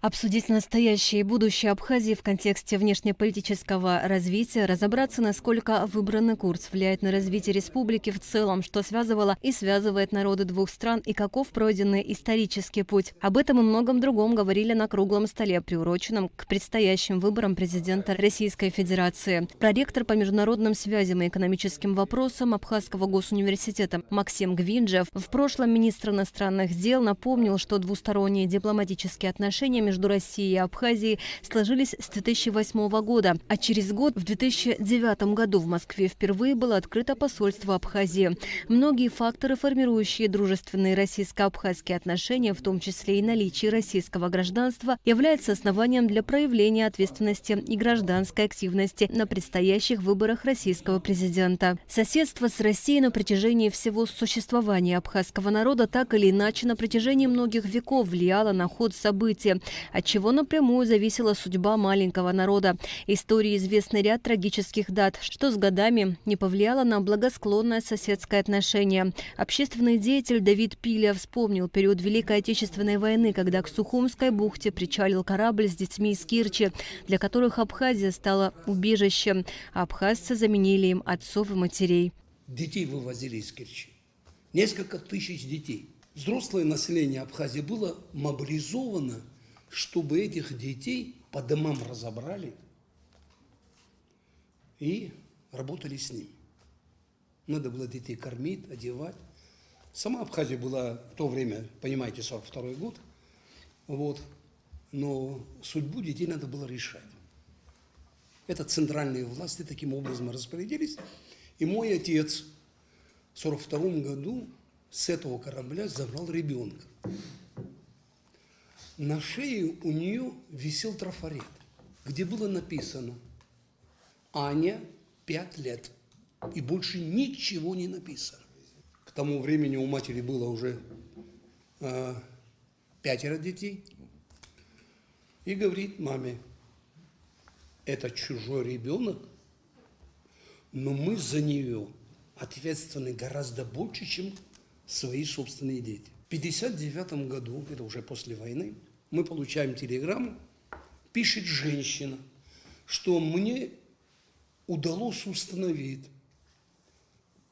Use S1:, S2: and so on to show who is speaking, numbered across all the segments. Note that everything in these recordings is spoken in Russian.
S1: Обсудить настоящее и будущее Абхазии в контексте внешнеполитического развития, разобраться, насколько выбранный курс влияет на развитие республики в целом, что связывало и связывает народы двух стран и каков пройденный исторический путь. Об этом и многом другом говорили на круглом столе, приуроченном к предстоящим выборам президента Российской Федерации. Проректор по международным связям и экономическим вопросам Абхазского госуниверситета Максим Гвинджев, в прошлом министр иностранных дел, напомнил, что двусторонние дипломатические отношения между Россией и Абхазией сложились с 2008 года, а через год, в 2009 году, в Москве впервые было открыто посольство Абхазии. Многие факторы, формирующие дружественные российско-абхазские отношения, в том числе и наличие российского гражданства, являются основанием для проявления ответственности и гражданской активности на предстоящих выборах российского президента. Соседство с Россией на протяжении всего существования абхазского народа так или иначе на протяжении многих веков влияло на ход событий, от чего напрямую зависела судьба маленького народа. Истории известны ряд трагических дат, что с годами не повлияло на благосклонное соседское отношение. Общественный деятель Давид Пиля вспомнил период Великой Отечественной войны, когда к Сухумской бухте причалил корабль с детьми из Керчи, для которых Абхазия стала убежищем, а абхазцы заменили им отцов и матерей.
S2: Детей вывозили из Керчи. Несколько тысяч детей. Взрослое население Абхазии было мобилизовано, чтобы этих детей по домам разобрали и работали с ними. Надо было детей кормить, одевать. Сама Абхазия была в то время, понимаете, 42-й год, но судьбу детей надо было решать. Это центральные власти таким образом распорядились. И мой отец в 42-м году с этого корабля забрал ребенка. На шее у нее висел трафарет, где было написано «Аня, 5 лет». И больше ничего не написано. К тому времени у матери было уже 5 детей. И говорит маме: это чужой ребенок, но мы за нее ответственны гораздо больше, чем свои собственные дети. В 1959 году, это уже после войны, мы получаем телеграмму, пишет женщина, что мне удалось установить,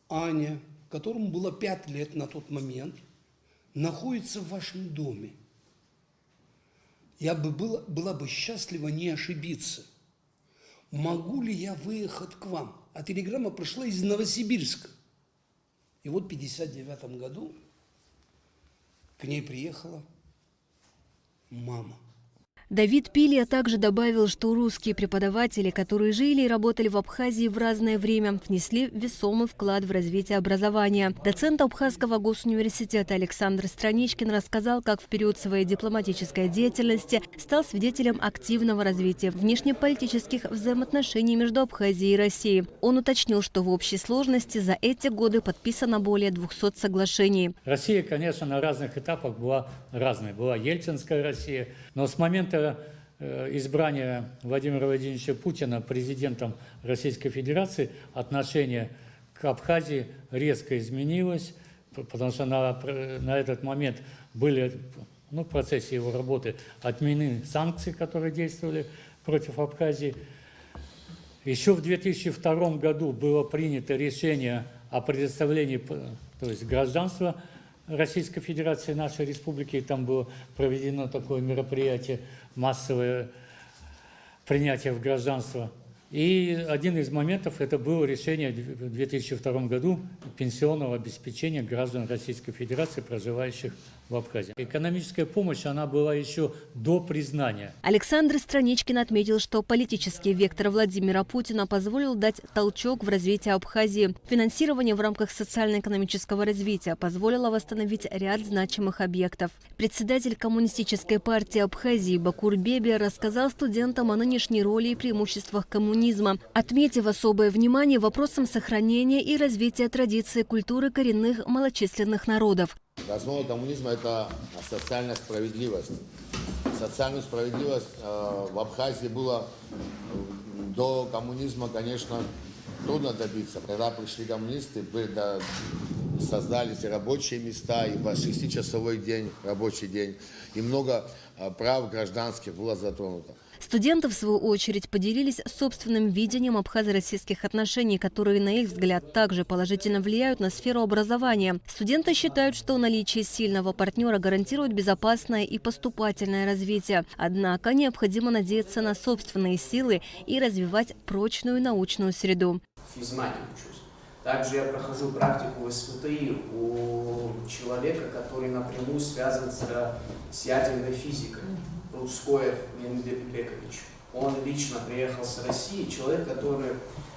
S2: Аня, которому было 5 лет на тот момент, находится в вашем доме. Я была бы счастлива не ошибиться. Могу ли я выехать к вам? А телеграмма пришла из Новосибирска. И вот в 1959 году к ней приехала мама.
S1: Давид Пилия также добавил, что русские преподаватели, которые жили и работали в Абхазии в разное время, внесли весомый вклад в развитие образования. Доцент Абхазского госуниверситета Александр Страничкин рассказал, как в период своей дипломатической деятельности стал свидетелем активного развития внешнеполитических взаимоотношений между Абхазией и Россией. Он уточнил, что в общей сложности за эти годы подписано более 200 соглашений.
S3: Россия, конечно, на разных этапах была разной. Была ельцинская Россия, но с момента избрания Владимира Владимировича Путина президентом Российской Федерации отношение к Абхазии резко изменилось, потому что на этот момент были, в процессе его работы отменены санкции, которые действовали против Абхазии. Еще в 2002 году было принято решение о предоставлении, то есть гражданства Российской Федерации, нашей республики, и там было проведено такое мероприятие, массовое принятие в гражданство. И один из моментов – это было решение в 2002 году пенсионного обеспечения граждан Российской Федерации, проживающих в Абхазии. Экономическая помощь, она была еще до признания.
S1: Александр Страничкин отметил, что политический вектор Владимира Путина позволил дать толчок в развитии Абхазии. Финансирование в рамках социально-экономического развития позволило восстановить ряд значимых объектов. Председатель Коммунистической партии Абхазии Бакур Бебе рассказал студентам о нынешней роли и преимуществах коммунизма, отметив особое внимание вопросам сохранения и развития традиций культуры коренных малочисленных народов.
S4: Основа коммунизма – это социальная справедливость. Социальную справедливость в Абхазии было до коммунизма, конечно, трудно добиться. Когда пришли коммунисты, создались и рабочие места, и по 6-часовой день, рабочий день, и много прав гражданских было затронуто.
S1: Студенты, в свою очередь, поделились собственным видением абхазо-российских отношений, которые, на их взгляд, также положительно влияют на сферу образования. Студенты считают, что наличие сильного партнера гарантирует безопасное и поступательное развитие. Однако необходимо надеяться на собственные силы и развивать прочную научную среду.
S5: Физмате учусь. Также я прохожу практику в СВТИ у человека, который напрямую связан с ядерной физикой. Рудскоев Леонид Бекович. Он лично приехал с России, человек, который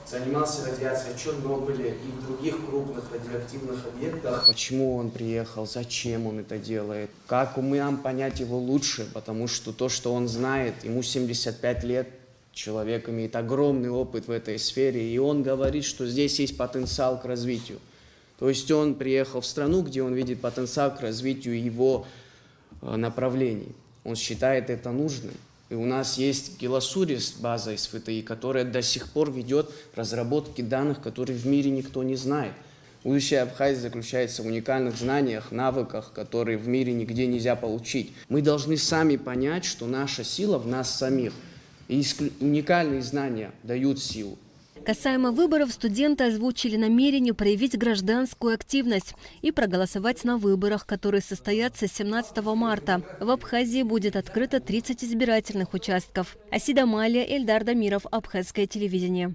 S5: занимался радиацией в Чернобыле и в других крупных радиоактивных объектах.
S6: Почему он приехал, зачем он это делает, как нам понять его лучше, потому что то, что он знает, ему 75 лет, человек имеет огромный опыт в этой сфере, и он говорит, что здесь есть потенциал к развитию. То есть он приехал в страну, где он видит потенциал к развитию его направлений. Он считает это нужным. И у нас есть Геласурис, база СВТИ, которая до сих пор ведет разработки данных, которые в мире никто не знает. Будущее Абхазии заключается в уникальных знаниях, навыках, которые в мире нигде нельзя получить. Мы должны сами понять, что наша сила в нас самих. И уникальные знания дают силу.
S1: Касаемо выборов, студенты озвучили намерение проявить гражданскую активность и проголосовать на выборах, которые состоятся 17 марта. В Абхазии будет открыто 30 избирательных участков. Асида Малия, Эльдар Дамиров, Абхазское телевидение.